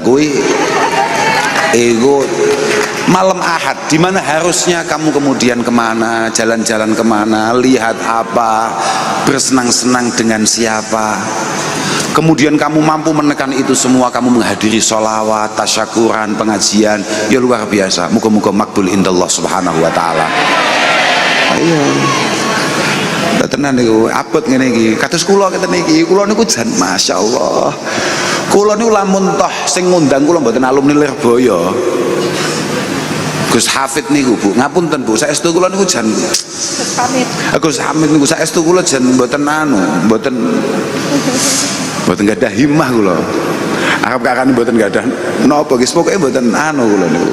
gue ego malam Ahad, dimana harusnya kamu kemudian kemana, jalan-jalan kemana, lihat apa, bersenang-senang dengan siapa, kemudian kamu mampu menekan itu semua, kamu menghadiri sholawat, tasyakuran, pengajian, ya luar biasa. Muga-muga makbul indallah subhanahu wa ta'ala. Ayo tenan niku abot ngene iki kados kula ngeten iki, kula niku jan masyaallah, kula niku lamun toh sing ngundang kula mboten alumni Lirboyo Gus Hafid niku Bu, ngapunten Bu, saestu kula niku jan pamit. Gus Hamid niku saestu kula jan mboten mboten gadah himmah kula. Arep kakane mboten gadah napa guys, pokoke mboten kula niku.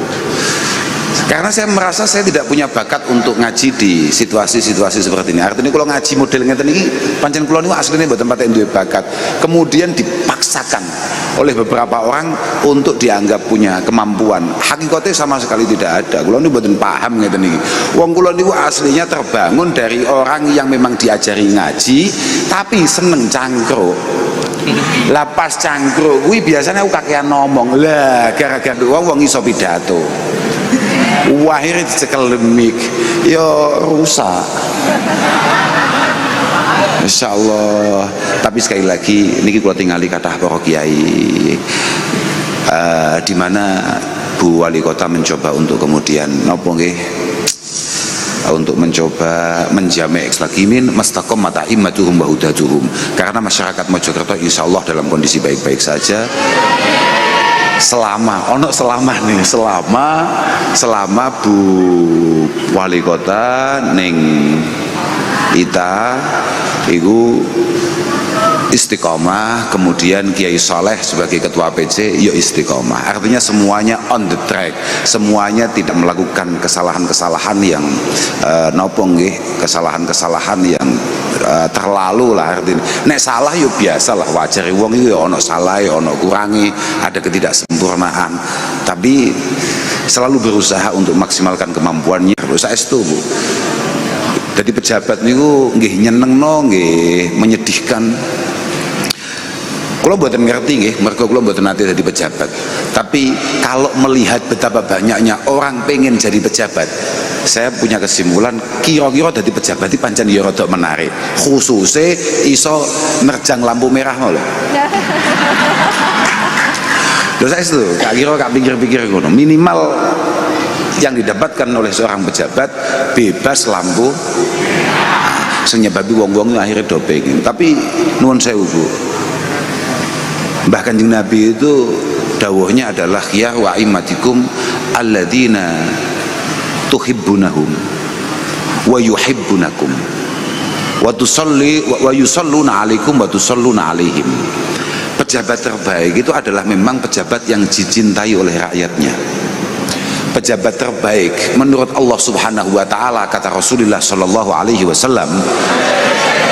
Karena saya merasa saya tidak punya bakat untuk ngaji di situasi-situasi seperti ini. Artinya kalau ngaji model ngeten iki pancen kula niku asline mboten patek duwe bakat. Kemudian dipaksakan oleh beberapa orang untuk dianggap punya kemampuan. Hakikatnya sama sekali tidak ada. Kula niku mboten paham ngeten iki. Wong kula niku aslinya terbangun dari orang yang memang diajari ngaji tapi seneng cangkruk. Lah pas cangkruk kuwi biasanya aku kakean ngomong. Lah gara-gara wong iso pidato. Akhirnya dicekel lemik, ya rusak. Insya Allah. Tapi sekali lagi, niki kula tingali kathah para kiai, di mana Bu Wali Kota mencoba untuk kemudian nopo nggih, untuk mencoba menjamek ekslagimin mastaqom mata immatuhum wa hudatuhum. Karena masyarakat Mojokerto insya Allah dalam kondisi baik-baik saja. Selama Bu Wali Kota ning Ita iku istiqomah, kemudian Kiai Saleh sebagai ketua PC yo istiqomah. Artinya semuanya on the track, semuanya tidak melakukan kesalahan-kesalahan yang kesalahan-kesalahan yang terlalu lah. Artinya nek salah yo biasa lah, wajar wong iki ono salah, ono kurangi, ada ketidaksempurnaan, tapi selalu berusaha untuk maksimalkan kemampuannya. Saestu Bu, jadi pejabat niku nggih nyenengno, nggih menyedihkan. Kalau buatan ngerti nggih, mergo kula mboten nate jadi pejabat. Tapi kalau melihat betapa banyaknya orang pengen jadi pejabat, saya punya kesimpulan kira-kira jadi pejabat itu pancen ya rada menarik. Khususnya iso nerjang lampu merah lho. Lho saya itu, kak kira kak pikir-pikir ngono. Minimal yang didapatkan oleh seorang pejabat bebas lampu. Senyababi wong-wong akhirnya do pengen. Tapi nuwun sewu Bu, Mbah Kanjeng Nabi itu dawuhnya adalah khiyar wa imatikum alladzina tuhibbunahum wa yuhibbunakum wa yusalluna alaikum wa tusalluna alaihim. Pejabat terbaik itu adalah memang pejabat yang dicintai oleh rakyatnya. Pejabat terbaik menurut Allah Subhanahu wa taala, kata Rasulullah sallallahu alaihi wasallam,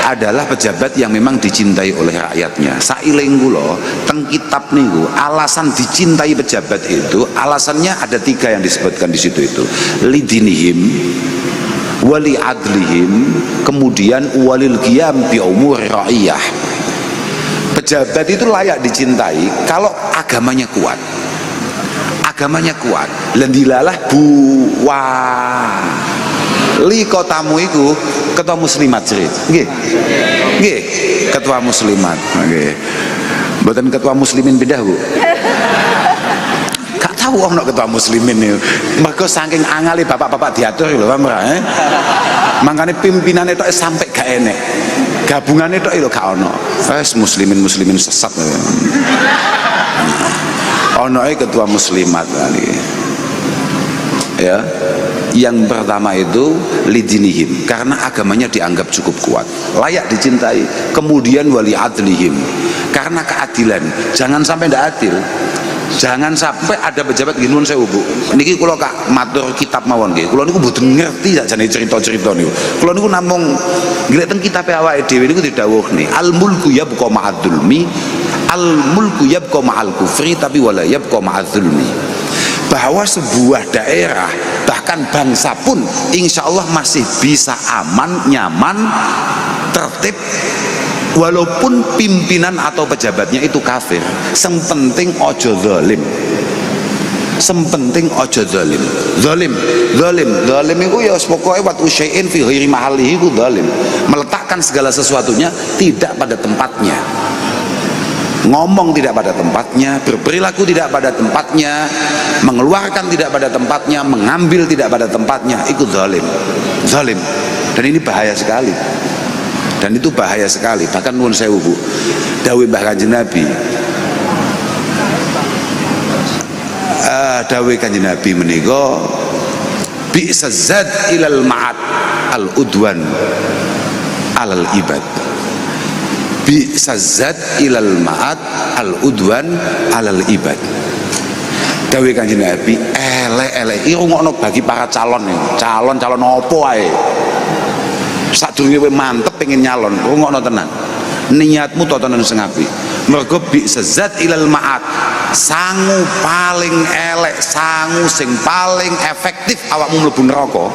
adalah pejabat yang memang dicintai oleh rakyatnya. Sailing kula teng kitab niku alasan dicintai pejabat itu alasannya ada 3 yang disebutkan di situ itu. Lidinihim, wali adlihim, kemudian walil qiyam bi umur ra'iyah. Pejabat itu layak dicintai kalau agamanya kuat. Agamanya kuat. Lendilalah li kotamu iku ketua muslimat cerit. Nggih. Nggih, ketua muslimat. Nggih. Mboten ketua muslimin pindah Bu. Gak tahu ono ketua muslimin niku. Mergo saking angale bapak-bapak diatur lho Pak Mra. Mangkane pimpinane tok sampai gak enek. Gabungane tok lho gak ono. Wes muslimin sesat. Onoe ketua muslimat niki. Ya. Yang pertama itu lidinihim, karena agamanya dianggap cukup kuat, layak dicintai. Kemudian wali adlihim, karena keadilan, jangan sampai tidak adil. Jangan sampai ada pejabat gini nun saya Bu. Niki kula kak matur kitab mawon nggih. Kula niku mboten ngerti sakjane cerita-cerita niku. Kula niku namung nggih teng kitabe awake dhewe niku didhawuhne al mulku yabqa ma'ad dzulmi, al mulku yabqa ma'al kufri tapi wala yabqa ma'adz dzulmi. Bahwa sebuah daerah bahkan bangsa pun insya Allah masih bisa aman, nyaman, tertib walaupun pimpinan atau pejabatnya itu kafir, sempenting ojo zalim, sempenting ojo zalim. Zalim itu ya pokoknya wat usyai'in fi ghairi mahallihi itu zalim, meletakkan segala sesuatunya tidak pada tempatnya, ngomong tidak pada tempatnya, berperilaku tidak pada tempatnya, mengeluarkan tidak pada tempatnya, mengambil tidak pada tempatnya, itu zalim. Dan ini bahaya sekali. Dan itu bahaya sekali. Bahkan nuwun sewu Bu, dawuh Mbah Kanjeng Nabi, dawuh Kanjeng Nabi menika bi'sa zad ilal ma'ad al udwan alal ibad. Bi'sa zad ilal ma'ad al udwan alal ibad. Dawuh Kanjeng Nabi, elek-elek iki rungokno bagi para calon opo ae. Sadurunge kowe mantep pengen nyalon, rungokno tenan. Niatmu totonan sing apik. Mergo bi'sa zad ilal ma'ad, sangu paling elek, sangu sing paling efektif awakmu mlebu neraka.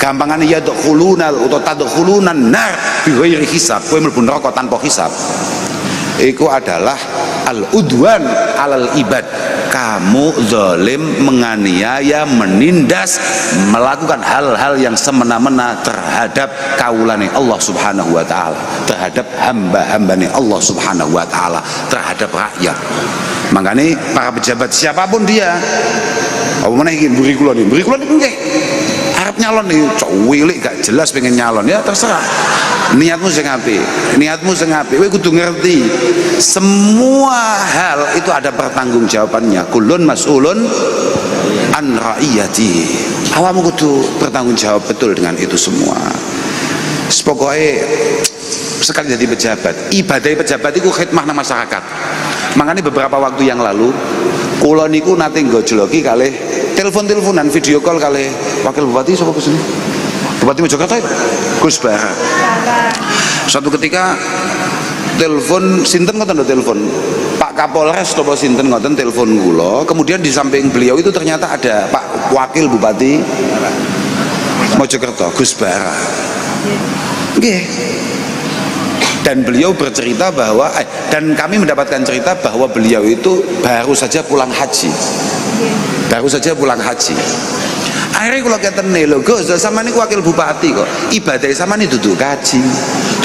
Gampangane ya dukhulunal utawa tadkhulunan nar bi ghairi hisab, kowe mlebu neraka tanpa hisab. Iku adalah al-udwan alal ibad, kamu zalim, menganiaya, menindas, melakukan hal-hal yang semena-mena terhadap kaulane Allah Subhanahu wa taala, terhadap hamba-hambane Allah Subhanahu wa taala, terhadap rakyat. Makanya para pejabat siapapun dia, apa meneh iki mburi kula nggih arep nyalon nih, cuwilik gak jelas pengen nyalon, ya terserah. Niatmu sing apik, kowe kudu ngerti semua hal itu ada pertanggungjawabannya. Kullun mas'ulun an ra'iyati. Awakmu kudu bertanggung jawab betul dengan itu semua. Pokoknya sekali jadi pejabat, ibadah pejabat itu khidmah nang masyarakat. Makanya beberapa waktu yang lalu kula niku nate nggojloki kalih telepon-teleponan, video call kalih wakil bupati sapa kesini? Bupati Mojokerto Gus Bara. Suatu ketika telepon sinten ngoten lho, telepon Pak Kapolres atau sinten ngoten telepon kula, kemudian di samping beliau itu ternyata ada Pak Wakil Bupati Mojokerto Gus Bara. Nggih. Dan beliau bercerita bahwa dan kami mendapatkan cerita bahwa beliau itu baru saja pulang haji. Akhirnya kalau kata lho Gus, sama ini wakil bupati kok ibadah sama ini duduk kaji,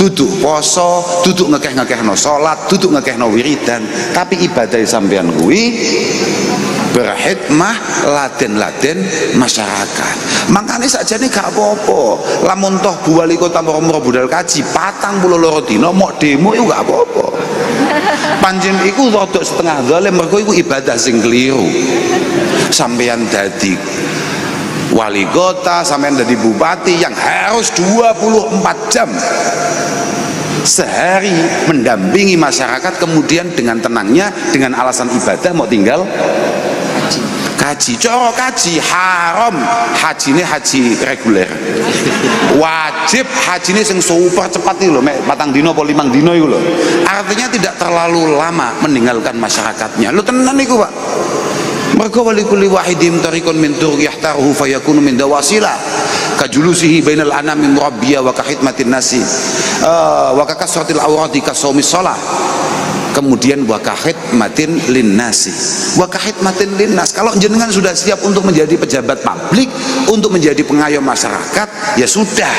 duduk poso, duduk ngekeh-ngekehno sholat, duduk ngekehno wiridan, tapi ibadah sampean kuwi berkhidmah, laden masyarakat. Makanya saja nih gak apa-apa, lamun toh Bu Wali Kota Moro budal kaji 42 dina mau demo itu gak apa-apa. Panjen iku rodok setengah zalim, mergo iku ibadah sing keliru. Sampean dadi wali kota, sampean dadi bupati yang harus 24 jam sehari mendampingi masyarakat, kemudian dengan tenangnya dengan alasan ibadah mau tinggal kaji. Coro kaji haram, hajine haji reguler. Wajib hajine sing super cepat iki lho, mek 4 dino apa 5 dino iku lho. Artinya tidak terlalu lama meninggalkan masyarakatnya. Lho tenan niku, Pak. Mergo wali kulli wahidin tariqun min turuq yahtaruhu fayakunu min dawasila kajulusihi bainal anami murabbiya wa kahidmatin nasi wa kakasratil awradi kasaumis shalah. Kemudian wakahid matin linnasi, wakahid matin linnas. Kalau jenengan sudah siap untuk menjadi pejabat publik, untuk menjadi pengayom masyarakat, ya sudah,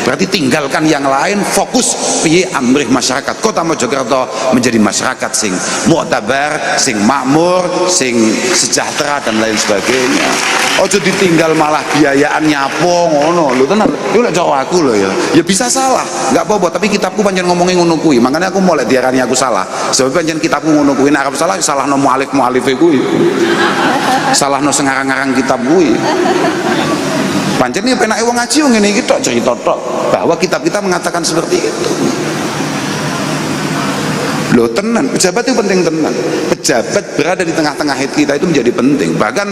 berarti tinggalkan yang lain, fokus piye amrih masyarakat Kota Mojokerto menjadi masyarakat sing mu'tabar, sing makmur, sing sejahtera dan lain sebagainya. Ojo ditinggal malah biayaan nyapo ngono lho, tenan lho, lek cara aku lho ya bisa salah, nggak apa-apa, tapi kitabku pancen ngomongin ngono kuwi, makanya aku mau lek diarani aku salah. Sebab pancen kitabku ngono kuwi, nek arep salah no mualife kuwi, salahno sing ngarang-ngarang kitab kuwi. Pancen iki penake wong ngaji ngene iki tok, cerita tok bahwa kitab kita mengatakan seperti itu. Loh tenan, pejabat itu penting tenan. Pejabat berada di tengah-tengah kita itu menjadi penting. Bahkan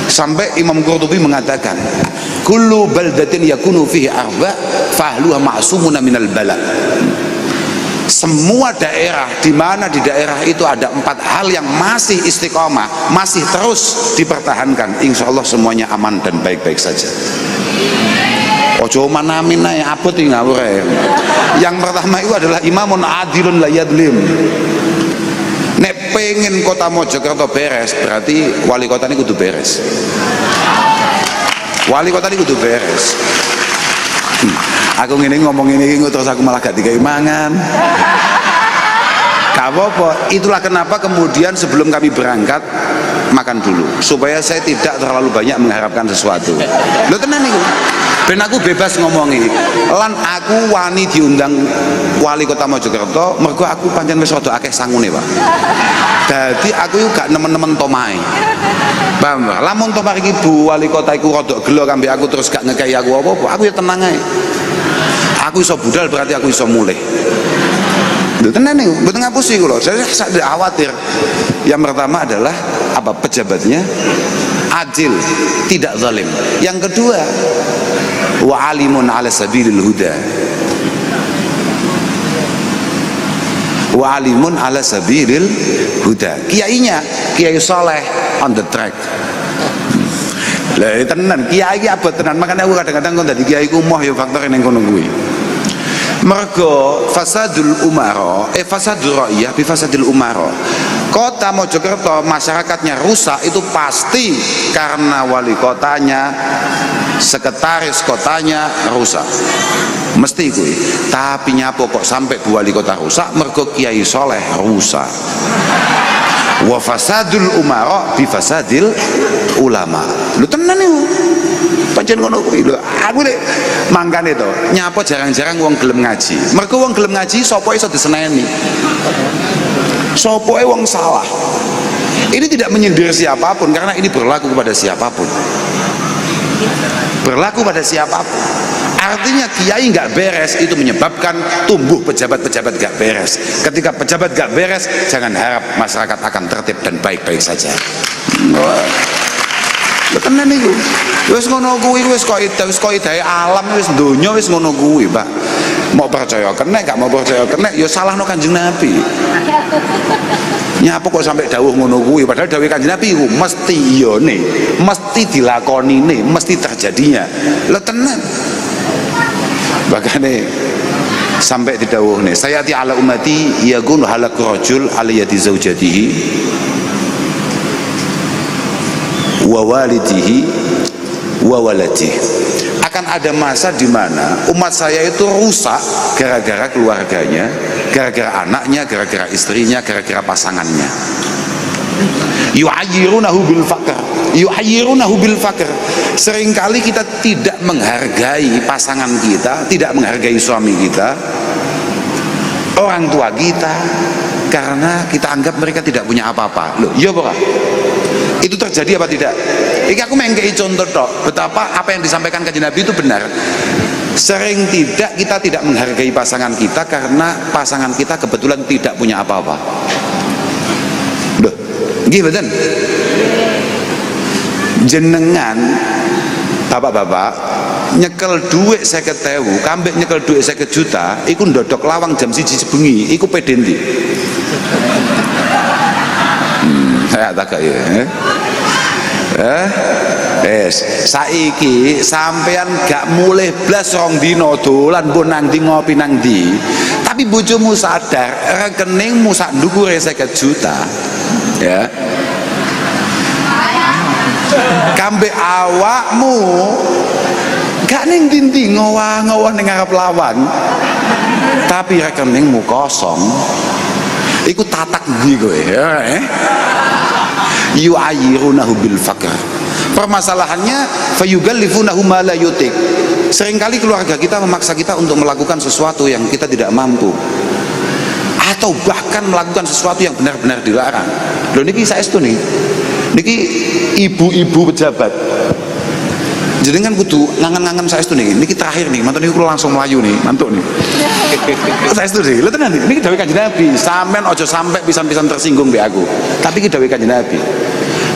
sampai Imam Qurtubi mengatakan, kullu baldatin yakunu fihi arba fahluha ma'sumuna minal bala. Semua daerah, di mana di daerah itu ada 4 hal yang masih istiqomah, masih terus dipertahankan, insya Allah semuanya aman dan baik-baik saja. Ojo manamin ae abot iki ngawur ae. Yang pertama itu adalah imamun adilun la yadlim. Nek pengen kota Mojokerto beres, berarti wali kota ini kudu beres. Wali kota ini kudu beres. Aku ngene ngomong ini terus aku malah gak dikai mangan. Gak apa-apa. Itulah kenapa kemudian sebelum kami berangkat makan dulu, supaya saya tidak terlalu banyak mengharapkan sesuatu. Lho tenan niku. Ben aku bebas ngomongi. Lan aku wani diundang wali kota Mojokerto mergo aku pancen wis rada akeh sangune, Pak. Dadi aku yo gak nemen-nemen tomae. Paham? Lamun to mari Bu wali kota iku rada gelo kambe aku terus gak ngekei aku apa-apa, aku ya tenang ae. Aku iso budal berarti aku iso mulih. Lho tenan niku, mboten ngapusi kula. Saya tidak khawatir. Yang pertama adalah apa pejabatnya adil, tidak zalim. Yang kedua, wa alimun ala sabilil huda. Wa alimun ala sabilil huda. Kiainya Kiai Saleh on the track. Lah tenan kiai abot tenan, makanya aku kadang-kadang kok dadi kiai ku moh ya faktor ning kono kuwi. Mergo fasadul umara fasadur ra'iyah bi fasadil umara. Kota Mojokerto masyarakatnya rusak itu pasti karena wali kotanya, sekretaris kotanya rusak. Mesti kuwi. Tapi nyapo kok sampai bu wali kota rusak mergo Kiai Saleh rusak. Wa fasadul umara bi fasadil ulama. Lu tenan niku. Pancen ngono kuwi lho. Aku nek mangkane to, nyapa jarang-jarang wong gelem ngaji. Mergo wong gelem ngaji sapa iso diseneni. Sapa wong salah. Ini tidak menyindir siapapun karena ini berlaku kepada siapapun. Berlaku pada siapapun. Artinya kiai nggak beres itu menyebabkan tumbuh pejabat-pejabat nggak beres. Ketika pejabat nggak beres, jangan harap masyarakat akan tertib dan baik-baik saja. Tenan niku. Wis ngono kuwi wis kaidah alam wis donya wis ngono kuwi, Pak. Mau percaya kena gak mau percaya kena ya salahno Kanjeng Nabi. Nyapa kok sampai dawuh ngono kuwi padahal dawuh Kanjeng Nabi iku mesti iyone, mesti dilakonine, mesti terjadinya. Lho tenan. Bakane sampai didawuhne sayati ala ummati yakunu halakul rajul ala yadi zaujatihi wa walidihi wa waladihi. Akan ada masa di mana umat saya itu rusak gara-gara keluarganya, gara-gara anaknya, gara-gara istrinya, gara-gara pasangannya. Yu'ayyirunahu bil faqr, yu'ayyirunahu bil faqr. Seringkali kita tidak menghargai pasangan kita, tidak menghargai suami kita, orang tua kita, karena kita anggap mereka tidak punya apa-apa. Loh, iya Pak? Itu terjadi apa tidak? Ini aku mengkei contoh tok, betapa apa yang disampaikan Kanjeng Nabi itu benar. Sering kita tidak menghargai pasangan kita karena pasangan kita kebetulan tidak punya apa-apa. Loh, nggih mboten? Jenengan bapak-bapak nyekel duit 50.000, kambek nyekel duit 50 juta, iku ndodok lawang jam 1 bengi, iku pede ndi? Saya tak ya. Saiki sampean gak mulih blas rong dino dolan mbok nang ndi ngopi nang ndi. Tapi bojomu sadar rekeningmu sak ndukure 50 juta. Ya. Kambe awakmu gak ning ndi ngowah-ngowah ning ngarep lawang. Tapi rekeningmu kosong. Iku tatak ndi kowe, ya? Yu'ayyirunahu bil faqr. Permasalahannya fayugallifunahu ma la yutik. Seringkali keluarga kita memaksa kita untuk melakukan sesuatu yang kita tidak mampu, atau bahkan melakukan sesuatu yang benar-benar dilarang. Lho niki saestu nih. Niki ibu-ibu pejabat. Jenengan kudu ngangen-ngangen saestu nih. Niki terakhir nih, mantuk niku langsung melayu nih, mantuk nih. Saestu sih. Lha tenan niki dawuh Kanjeng Nabi, sampean aja sampai pisan-pisan tersinggung mbek aku. Tapi iki dawuh Kanjeng Nabi.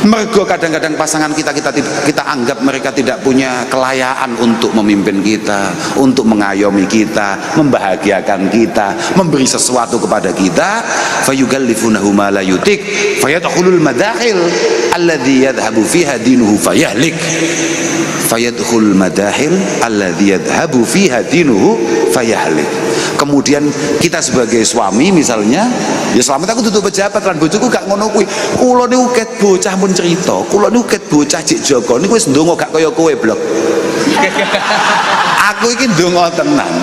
Mergo kadang-kadang pasangan kita anggap mereka tidak punya kelayaan untuk memimpin kita, untuk mengayomi kita, membahagiakan kita, memberi sesuatu kepada kita. Fayugallifunahu ma la yutik, fayadkhulul madakhil alladzi yadhhabu fiha dinuhu fayahlik fayadkhul madahil alladzi yadhhabu fiha dinuhu fayahlik. Kemudian kita sebagai suami misalnya, ya selamat aku duduk pejabat lan bojoku gak ngono kuwi. Kula niku ket bocah mun cerita, kula niku ket bocah cik Joko niku wis ndonga gak kaya kowe blok. Aku iki ndonga tenan.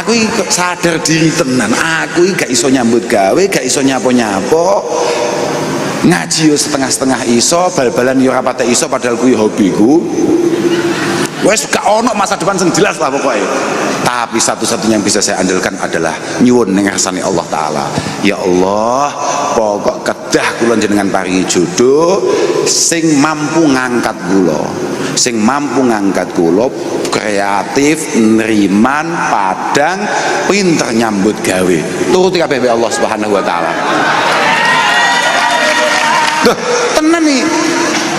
Aku iki sadar diri tenan. Aku iki gak iso nyambut gawe, gak iso nyapa-nyapa. Ngaji yo setengah-setengah iso, bal-balan yo ora patek iso padahal kuwi hobiku. Wes gak ono masa depan sing jelas lah pokoknya. Tapi satu-satunya yang bisa saya andalkan adalah nyuwun ning ngersane Allah Ta'ala. Ya Allah, pokok kedah kula jenengan paringi jodoh sing mampu ngangkat kula, sing mampu ngangkat kula kreatif, neriman, padang, pinter nyambut gawe. Turuti kabeh Allah Subhanahu wa taala. Duh, tenan nih.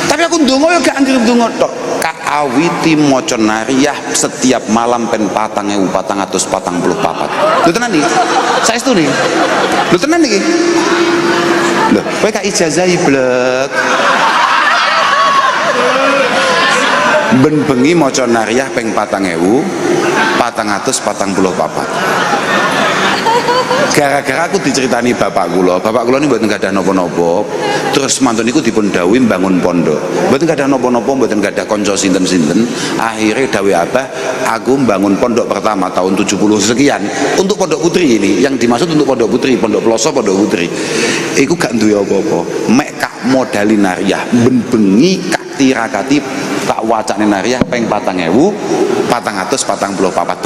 Tapi aku ndonga yo gak anggere ndonga tok. Kaawiti maca nariyah setiap malam pen 4.444. Lho tenan iki. Saestu nih. Lho tenan iki. Lho, kowe gak ijazahi blek. Ben bengi maca nariyah ping 4.444. Gara-gara aku diceritani bapak kula ini mboten gadah napa-napa, terus mantun niku dipun dawuhi bangun pondok. Mboten gadah napa-napa, mboten gadah kanca sinten-sinten. Akhirnya dawuh abah, aku bangun pondok pertama tahun 70 sekian untuk pondok putri ini. Yang dimaksud untuk pondok putri, pondok pelosok, pondok putri. Iku gak duwe apa-apa. Mek kak modali nariyah ben bengi kak tirakati tak wacane nariyah ping 4.444.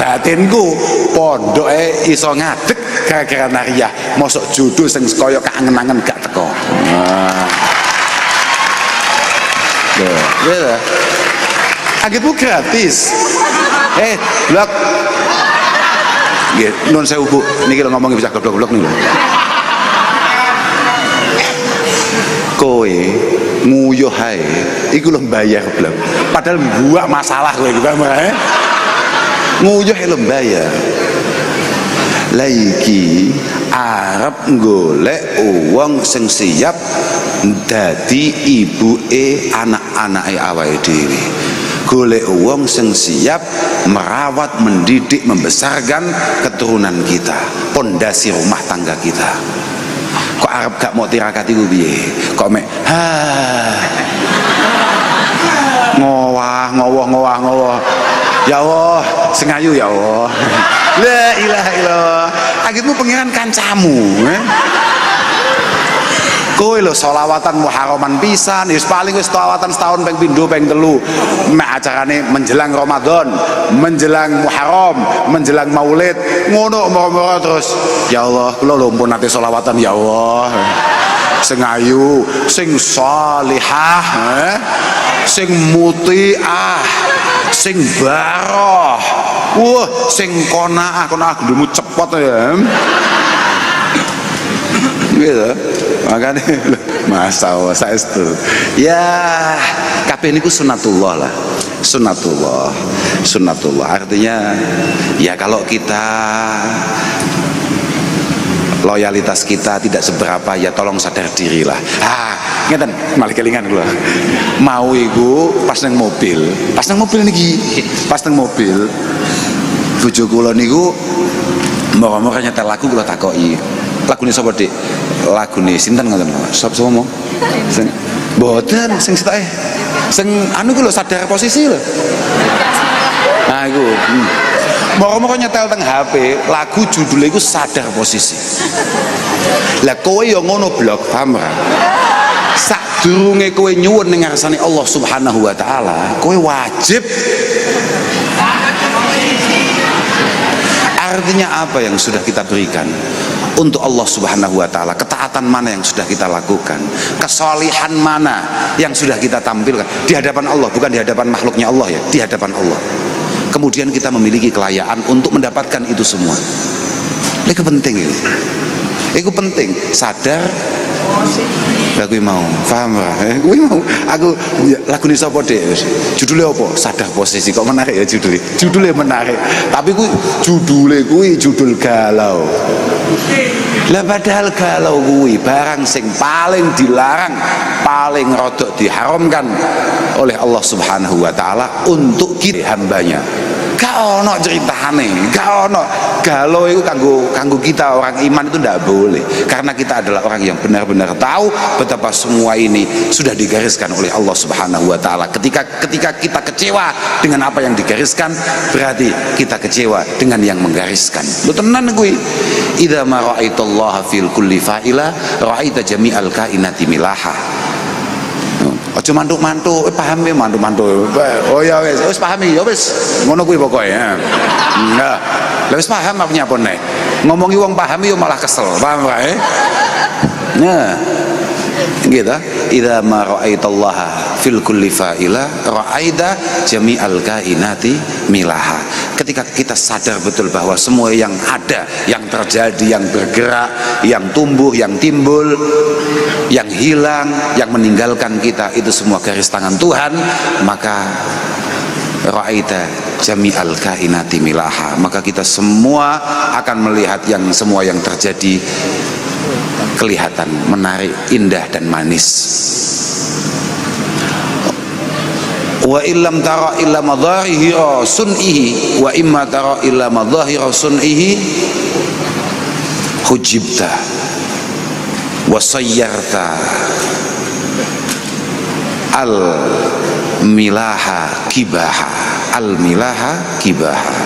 Batinku pondoke iso ngadeg gara-gara nariyah. Mosok jodoh sing kaya kangen-angen gak teko. Nah. Ya. Agitmu gratis. Blok. Nggih, nun sewu Bu. Niki lho ngomong bisa goblok-goblok niku. Kowe nguyuh hae iku lho mbayar blok. Padahal buak masalah kowe iku kan. Nguyuh lho mbayar. Lah iki arep golek wong sing siap dadi ibuke anak-anake awake dhewe. Golek wong sing siap merawat, mendidik, membesarkan keturunan kita, pondasi rumah tangga kita. Kok arep gak mau tirakati ku piye? Kok mek ngowah. Ya Allah, sing ayu ya Allah. La ilaha illallah. Agitmu pengiran kancamu, Kowe lho sholawatan muharraman pisan, wis paling wis sholawatan setahun ping pindho ping telu. Mek acarane menjelang Ramadan, menjelang Muharram, menjelang Maulid, ngono moro-moro terus. Ya Allah, kula lho pun nate sholawatan ya Allah. Sing ayu, sing shalihah, sing mutiah, sing baroh. Wah, sing qanaah gendemu cepot ya. Gitu. Makanya Masya Allah saestu. Ya kabeh niku sunatullah lah. Sunatullah artinya ya kalau kita loyalitas kita tidak seberapa ya tolong sadar diri lah. Ngeten malah kelingan kula. Mau iku pas nang mobil niki, pas nang mobil bojo kula niku mau nyetel lagu kula takoki. Lagune sapa Dik? Lagune sinten ngoten? Sapa ngomong? Sing mboten sing sitoke. Sing anu ku lho sadar posisi lho. Nah iku. Moko-moko nyetel teng HP, lagu judulnya iku sadar posisi. Lah kowe ya ngono blok, paham ra? Sadurunge kowe nyuwun ning ngarsane Allah Subhanahu wa taala, kowe wajib. Artinya apa yang sudah kita berikan untuk Allah Subhanahu wa taala? Ketaatan mana yang sudah kita lakukan? Kesolihan mana yang sudah kita tampilkan di hadapan Allah, bukan di hadapan makhluknya Allah ya, di hadapan Allah. Kemudian kita memiliki kelayaan untuk mendapatkan itu semua. Itu penting itu. Itu penting, sadar Lah kuwi mau, paham ora? Kuwi mau aku lagune sapa Dik? Judule apa? Sadar posisi. Kok menarik ya judule? Judule menarik. Tapi kuwi judul galau. Lah padahal galau kuwi barang sing paling dilarang, paling rodok diharamkan oleh Allah Subhanahu wa taala untuk kita hambanya. Gak ono ceritane, gak ono. Galau itu kanggo kita orang iman itu tidak boleh, karena kita adalah orang yang benar-benar tahu betapa semua ini sudah digariskan oleh Allah Subhanahu wa taala. Ketika kita kecewa dengan apa yang digariskan, berarti kita kecewa dengan yang menggariskan. Lu tenan kuwi. Idza ma ra'aitallaha fil kulli fa'ila ra'aita jami'al kainati milaha. Aja mantuk-mantuk, paham ya mantuk-mantuk. Oh ya wis pahami ya wis. Ngono kuwi pokoke. Nah, lha wis paham apa nyapone. Ngomongi wong pahami yo malah kesel, paham wae. Nah. Gitu. Idza ma ra'aitallaha fil kulli fa'ila ra'aita jami'al kainati milaha. Ketika kita sadar betul bahwa semua yang ada, yang terjadi, yang bergerak, yang tumbuh, yang timbul, yang hilang, yang meninggalkan kita, itu semua garis tangan Tuhan, maka ra'aita jami'al kainati milaha, maka kita semua akan melihat yang semua yang terjadi kelihatan menarik, indah dan manis. Wa illam tara illa madhahira sun'ihi wa imma tara illa madhahira sun'ihi hujibta wa sayyarta al milaha kibaha, al milaha kibaha.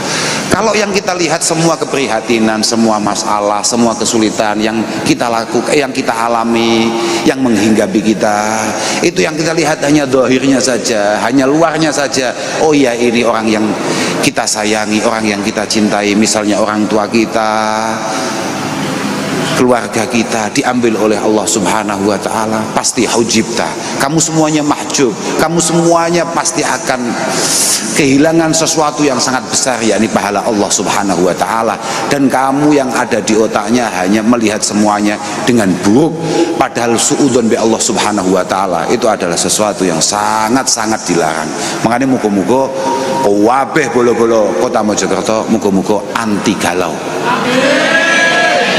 Kalau yang kita lihat semua keprihatinan, semua masalah, semua kesulitan yang kita lakukan, yang kita alami, yang menghinggapi kita, itu yang kita lihat hanya zahirnya saja, hanya luarnya saja. Oh ya, ini orang yang kita sayangi, orang yang kita cintai, misalnya orang tua kita, keluarga kita, diambil oleh Allah Subhanahu wa taala, pasti hujibta, kamu semuanya mahjub, kamu semuanya pasti akan kehilangan sesuatu yang sangat besar, yakni pahala Allah Subhanahu wa taala, dan kamu yang ada di otaknya hanya melihat semuanya dengan buruk, padahal suudzon bi Allah Subhanahu wa taala itu adalah sesuatu yang sangat-sangat dilarang. Makanya muga-muga kabeh bolo-bolo Kota Mojokerto muga-muga anti galau.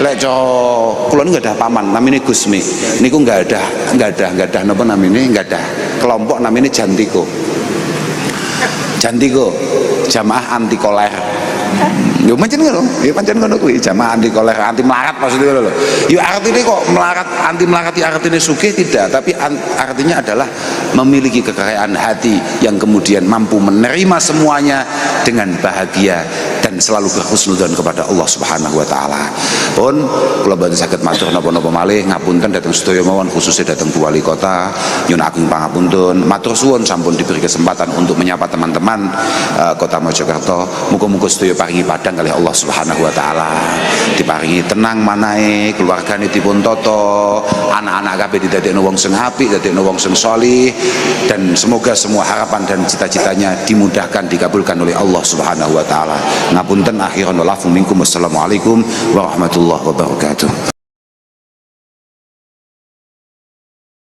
Lek kula niku enggak ada paman namanya Gusmi. Niku enggak ada napa namanya, enggak ada kelompok namanya Jantiko. Jantiko, jamaah anti koler. Yo pancen ngono, yo pancen ngono kuwi, jamaah anti koler, anti melarat maksudnya lho. Yo artine kok melarat, anti melarat ya artine sugih tidak, tapi artinya adalah memiliki kekayaan hati yang kemudian mampu menerima semuanya dengan bahagia dan selalu berhusnudzon kepada Allah Subhanahu wa taala. Pun kula boten saged matur napa-napa malih, ngapunten dhateng sedaya mawon, khususnya dhateng Bu Wali Kota, nyuwun agung pangapunten, matur suwun sampun diberi kesempatan untuk menyapa teman-teman Kota Mojokerto. Muga-muga sedaya paringi padhang kalih Allah Subhanahu wa taala, diparingi tenang manahe, keluargane dipun tata, anak-anak kabeh didadekno wong sing apik, didadekno wong sing sholih, dan semoga semua harapan dan cita-citanya dimudahkan, dikabulkan oleh Allah Subhanahu wa taala. Ngapunten akhiran wa lafu minkum. Wassalamualaikum warahmatullahi wabarakatuh.